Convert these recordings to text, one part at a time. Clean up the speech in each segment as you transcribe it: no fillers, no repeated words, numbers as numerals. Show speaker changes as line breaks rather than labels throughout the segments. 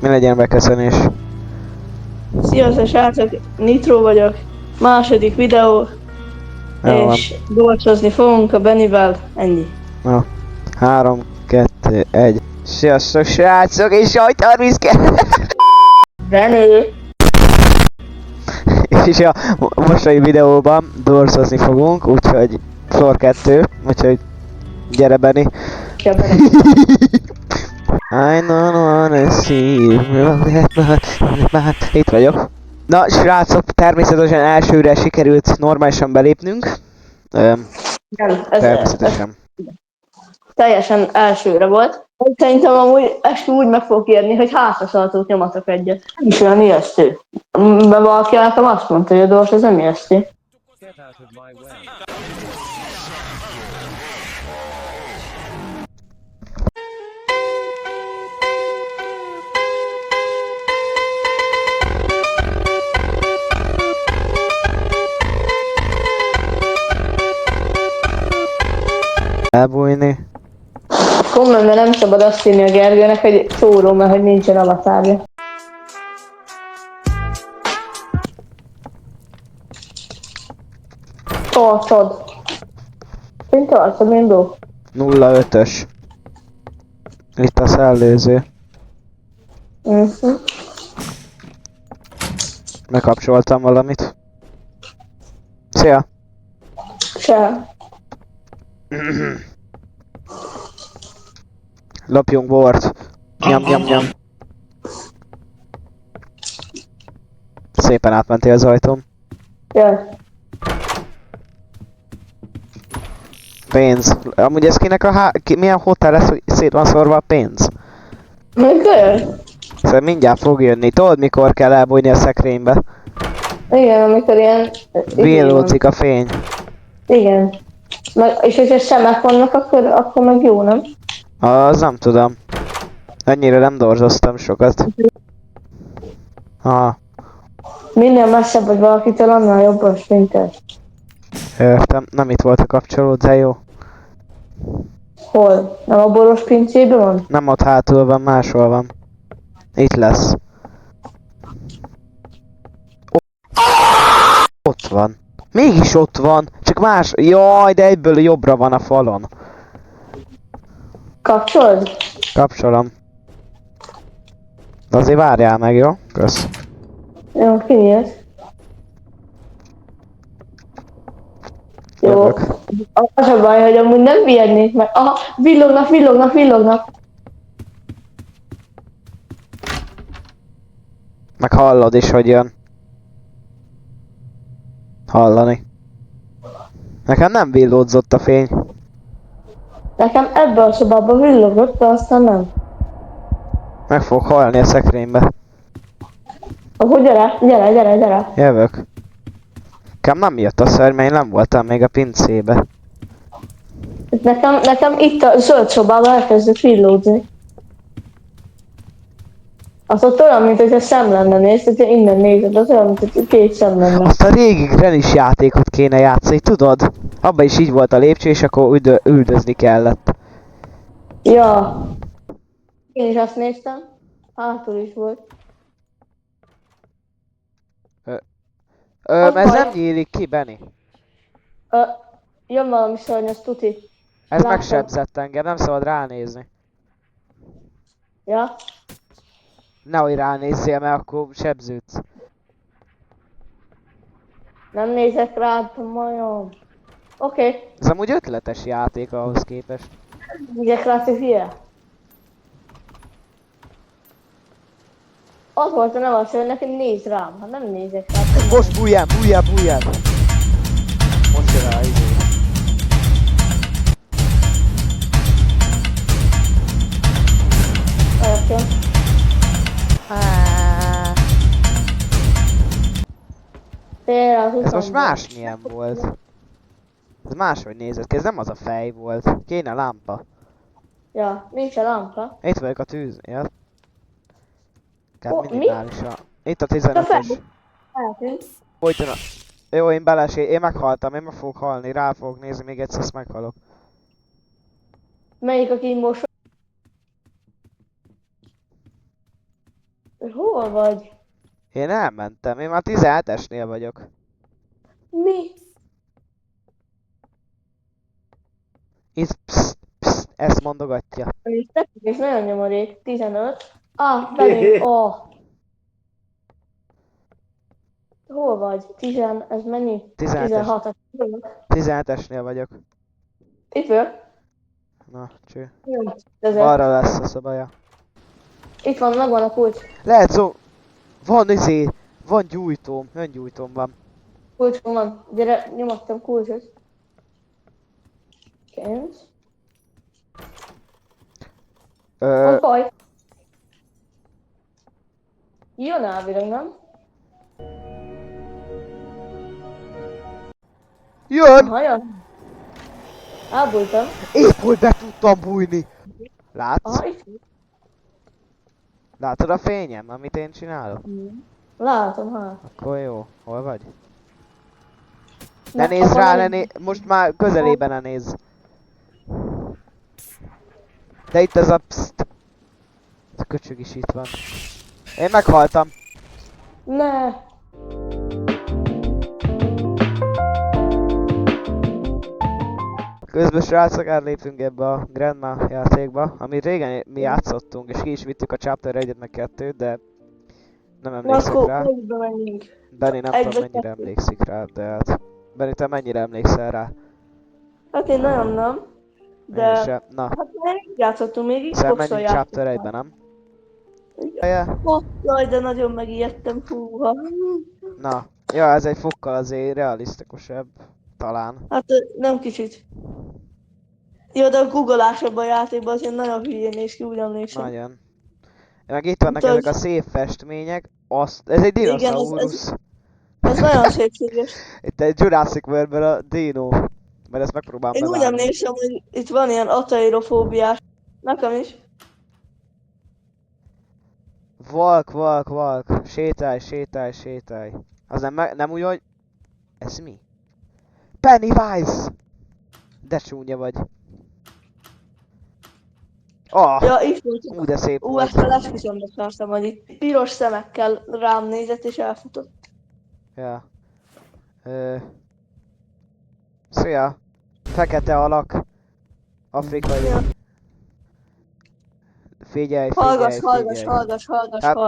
Mi legyen beköszönés?
Sziasztok srácok, Nitro vagyok. Második videó,
Jó van.
és dolgozni fogunk a Bennivel, ennyi.
Jó. 3, 2, 1. Sziasztok srácok, és sajt 32.
Benni!
És a mostani videóban dorsozni fogunk, úgyhogy floor 2, úgyhogy gyere Benni.
Kell Benni.
I don't wanna see you. Itt vagyok. Na srácok, természetesen elsőre sikerült normálisan belépnünk.
Nem, ez
Természetesen.
teljesen elsőre volt. Szerintem amúgy este úgy meg fogok érni, hogy hátraszaltót nyomatok egyet. Nem is olyan ijesztő. Mert valaki nekem azt mondta, hogy a dors ez nem ijesztő.
Elbújni.
Kommentben nem szabad azt írni a Gergőnek, hogy szóró, mert hogy nincsen avatárja. Tartod. Én tartom, én bro.
0-5-ös. Itt a szellőző. Bekapcsoltam valamit. Szia!
Se.
Lopjunk bort. Nyam, nyam, nyam. Szépen átmentél az ajtón.
Jaj.
Pénz. Amúgy ez kinek a milyen hotel lesz, hogy szét van szórva a pénz?
Mikor?
Szóval mindjárt fog jönni. Tudod mikor kell elbújni a szekrénybe?
Igen, amikor ilyen...
Villózik a fény.
Igen. És hogyha szemek vannak, akkor meg jó, nem?
Az nem tudom. Ennyire nem dorzoztam sokat. Ah,
Minél messzebb vagy valakitől, annál jobb a sprinter.
értem. Nem itt volt a kapcsoló, de jó.
Hol? Nem a boros pincében van?
Nem ott hátul van, máshol van. Itt lesz. Ott van. Mégis ott van. Csak más. Jaj, de egyből jobbra van a falon.
Kapcsolod?
Kapcsolom. De azért várjál meg, jó? Kösz.
Jó, kinyílt. Jó.
Jövök.
Az a baj, hogy amúgy nem vijednék meg. Aha, villognak.
Meg hallod is, hogy jön. Hallani. Nekem nem villódzott a fény.
Nekem ebbe a szobába villogott, de aztán nem.
Meg fog halni a szekrénybe.
Akkor gyere.
Jövök. Nekem nem jött a ször, mert én nem voltam még a pincébe.
Nekem itt a zöld szobában elkezdett villódni. Az ott olyan, mint hogyha szem lenne, nézd, hogyha innen nézed, az olyan, mint hogy két szem lenne.
Azt a régi Grenis játékot kéne játszani, tudod? Abba is így volt a lépcső, és akkor üldözni kellett.
Ja. Én is azt néztem. Hátul is volt. Az
Ez
baj.
nem nyílik ki, Benni.
Jön valami szörny, az tuti.
Ez
Látom.
megsebzett engem, nem szabad ránézni.
Ja?
Nehogy ránézzél, mert akkor sebződsz.
Nem nézek rád, majom. Oké.
Ez amúgy ötletes játék ahhoz képest.
Nézek rád, hogy hülye. Az volt a neve a szörnynek, hogy nézd rám. Ha nem nézek rád,
Most bújjál! Most jön rá, izé.
Oké. Félre az
Ez most
utamban.
másmilyen volt. Ez máshogy nézett ki, ez nem az a fej volt. Kéne lámpa.
Ja, nincs a lámpa.
Itt vagyok a tűz, ja.
Ó, mi?
Minimálisan. Itt a
A
15-ös.
fel. Eltűnt.
Folyton. Jó, én én meghaltam, én meg fogok halni, rá fogok nézni, még egyszer azt meghalok.
Melyik a kímós? Hol vagy?
Én elmentem, én már 17-esnél vagyok.
Mi?
Itt ezt mondogatja.
És nagyon nyomorék. 15. Belül. Hol vagy? Ez mennyi?
17-es.
16.
17-esnél vagyok.
Itt vagyok.
Na, cső.
Ezért.
Balra lesz a szobaja.
Itt van, megvan a kulcs.
Lehet szó... Van van gyújtóm, öngyújtóm van.
Kulcsom van. Gyere, nyomattam kulcsot. 9. Baj. Jön elvileg, nem?
Jön!
Aha, jön. Elbújtam.
Épp hogy be tudtam bújni! Látsz?
Aha, itt van.
Látod a fényem, amit én csinálok?
Látom, hát.
Akkor jó. Hol vagy? Ne nézz rá, most már közelében ne nézz. De itt ez a pszt. Ez a köcsög is itt van. Én meghaltam.
Ne.
Közben srácok átléptünk ebbe a Grandma játékba, amit régen mi játszottunk, és ki is vittük a Chapter 1-et meg 2-t, de nem emlékszek
Akkor
rá.
egybe menjünk.
Benni nem
Egybe
tudom mennyire
kettő.
emlékszik rá, de hát... Benni, te mennyire emlékszel rá?
Hát én nagyon nem. De...
Én sem. Na,
Hát még játszottunk, még
szóval
Xbox-on
menjünk Chapter
játszottunk.
1-be, nem?
Igen. Jaj, de nagyon megijedtem, húha.
Na, ja, ez egy fokkal azért realisztikusabb, talán.
Hát nem kicsit. Jó, de a googleásabb a játékban azért nagyon hülyén néz ki, úgy emlékszem.
Nagyon. Meg itt vannak
Úgyhogy-
ezek a szép festmények. Ez egy
Igen,
dinoszaurusz.
ez nagyon szépséges.
Itt egy Jurassic World-ben a dino. Mert ezt megpróbálom
Én úgy
bevágni.
emlékszem, hogy itt van ilyen ateirofóbiás. Nekem is.
Valk. Sétálj. Az nem úgy, hogy... Ez mi? Pennywise! De csúnya vagy.
Ja, itt volt.
De szép volt.
Ezt esküszöm, akartam, hogy itt piros szemekkel rám nézett és elfutott.
Ja. Szia! Fekete alak. Afrikai.
Ja.
Figyelj.
Hallgass.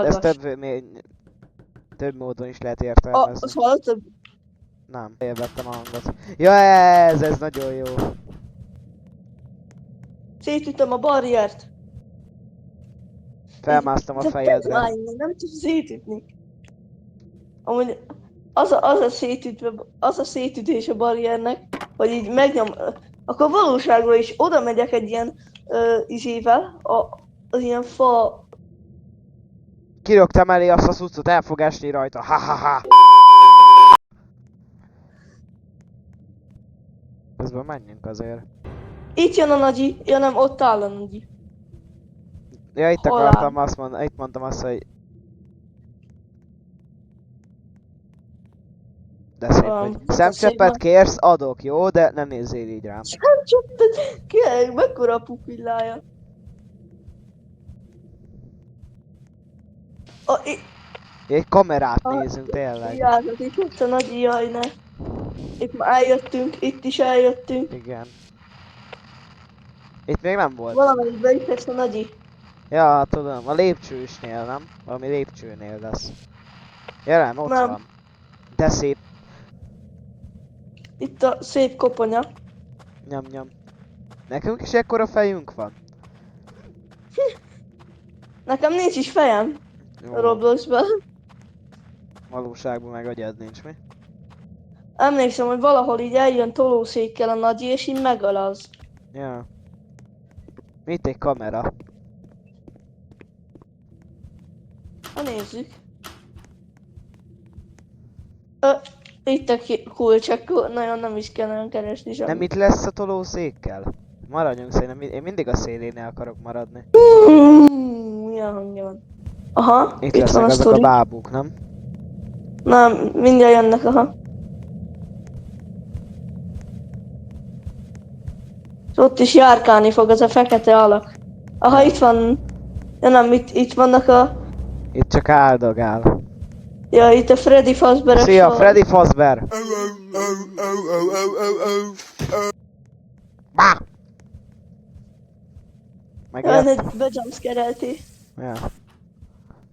Ez több módon is lehet értelmezni.
Azt hallottad?
Nem, elvettem a hangot. Ja, ez nagyon jó.
Szétütöm a barriert.
Felmásztam a fejedre.
Nem tudom szétütni. Amúgy az a szétütés a barriernek, hogy így megnyom, akkor valóságban is oda megyek egy ilyen izével, az ilyen fa...
Kirögtem elé azt a cuccot, el fog esni rajta. Ha. Közben menjünk azért.
Itt jön a nagyi, ja nem, ott áll a nagyi.
Ja, itt
Hol
akartam azt mondani, itt mondtam azt, hogy... De szép vagy. Szemcseppet kérsz, adok, jó? De nem nézzél így rám.
Szemcseppet? Király, mekkora a pupillája.
Egy kamerát nézünk, tényleg.
Járnak, itt ott a nagyi, jaj ne. Itt már eljöttünk, itt is eljöttünk.
Igen. Itt még nem volt.
Valamelyikben itt lesz a nagyi.
Ja, tudom, a lépcsősnél, nem? Valami lépcsőnél lesz. Ja nem, ott
Nem.
van. De szép.
Itt a szép koponya.
Nyom. Nekünk is ekkora fejünk van.
Nekem nincs is fejem
Jó,
a Robloxban.
valóságban meg agyad nincs, mi?
Emlékszem, hogy valahol így eljön tolószékkel a nagyi, és így megalaz.
Ja. Itt egy kamera.
Ha nézzük. Itt a kulcsak, nagyon nem is kell nagyon keresni semmit.
Nem itt lesz a tolószékkel? Maradjunk szerintem, én mindig a szélénél akarok maradni.
Milyen hangja van? Aha,
Itt
van
lesznek
a
azok
sztori.
a bábuk, nem?
Nem, mindjárt jönnek, aha. És ott is járkálni fog az a fekete alak. Aha, itt van... Ja nem, itt vannak a
Itt csak áldogál.
Ja, itt a Freddy Fazberes
Szia,
van.
Freddy Fazbear! Bá! Meg
Jaj, egy bejumpscare-elti.
ja.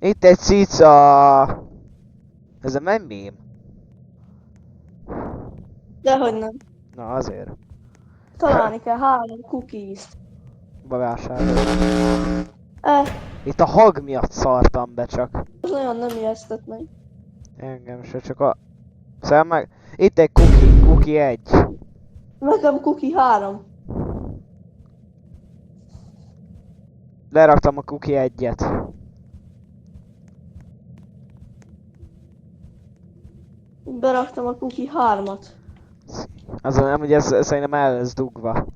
Itt egy cica. Ez a nem mém.
Dehogy nem.
Na azért.
Találni kell 3 cookies-t.
Bevásárolom. Itt a hag miatt szartam be csak.
Ez nagyon nem ijesztett meg.
Engem se csak a... Szóval meg... Itt egy cookie 1.
Nekem cookie 3.
Leraktam a cookie 1-et.
Beraktam a cookie 3-at.
Azon nem, hogy ez szerintem el lesz dugva.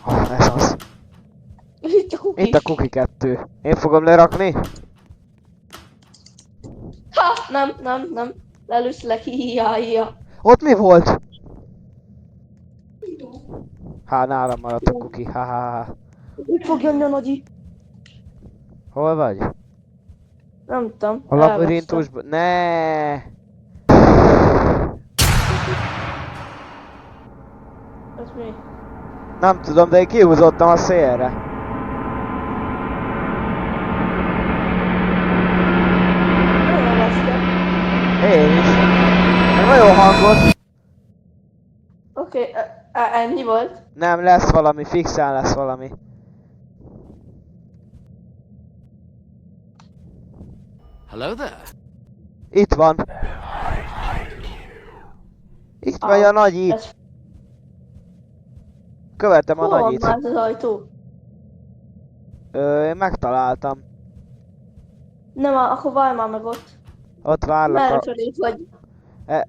Oh, ez az.
Itt a cookie.
Itt a cookie 2. Én fogom lerakni?
Ha! Nem. Lelőszlek, hihiha.
Ott mi volt? Há, nálam maradt a cookie, ha.
Itt fog jönni a nagyi.
Hol vagy?
Nem tudom.
A labirintusban? Ne.
Ez mi?
Nem tudom, de én kihúzottam a szélre.
Nagyon veszke.
Én is. Meg nagyon hangos.
Oké, ennyi volt.
Nem, lesz valami, fixen lesz valami.
Hello there.
Itt van. Itt vagy a nagyi.
Ez
Követem a
hol van
nagyit.
már ez az ajtó?
Én megtaláltam.
Nem, akkor várj már meg ott.
Ott várlak
Merre
a...
felé vagy?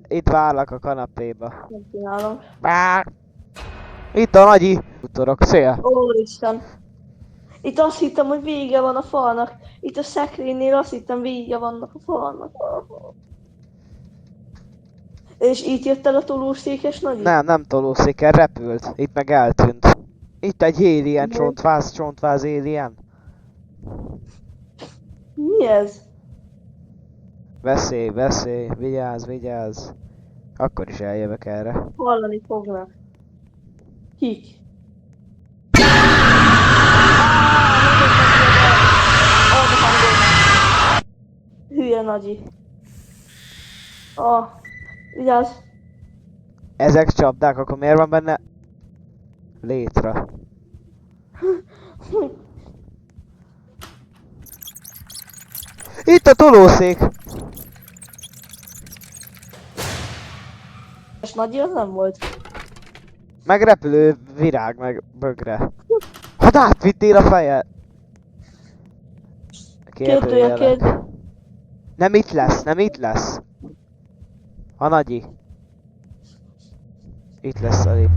Itt várlak a kanapéba.
Nem csinálom.
Bá! Itt a nagyi. Utorok, szél.
Úristen. Itt azt hittem, hogy vége van a falnak. Itt a szekrénynél azt hittem, vége vannak a falnak. És itt jött el a tolószékes nagyi?
Nem tolószéken, repült. Itt meg eltűnt. Itt egy alien csontváz alien.
Mi ez?
Veszély, vigyázz. Akkor is eljövök erre.
Hallani fognak. Kik? Hülye nagyi. Vigyázz.
Ezek csapdák, akkor miért van benne létre? Itt a tolószék!
És nagyi az nem volt.
Meg repülő virág, meg bögre. Hát átvittél a feje!
Kérdője.
Nem itt lesz. A nagyi. Itt lesz a lép.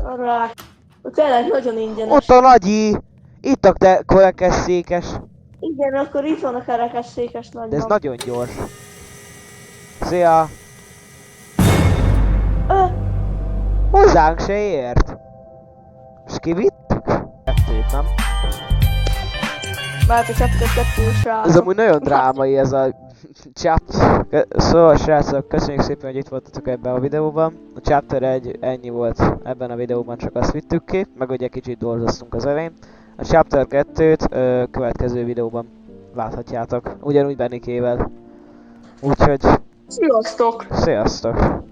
A rák. Tényleg nagyon ingyenes.
Ott a nagyi! Itt a kerekesszékes.
Igen, akkor itt van a kerekesszékes nagyban.
De ez nagyon gyors. Szia! Hozzánk se ért. És kivittük? Kettőt, nem?
Mert a chapter 2 srác.
Ez amúgy nagyon drámai ez a chapter. Szóval srácok, köszönjük szépen, hogy itt voltatok ebben a videóban. A chapter 1 ennyi volt ebben a videóban, csak azt vittük ki. Meg ugye kicsit dolgoztunk az elején. A chapter 2-t következő videóban láthatjátok. Ugyanúgy Benikével. Úgyhogy
Sziasztok!
sziasztok!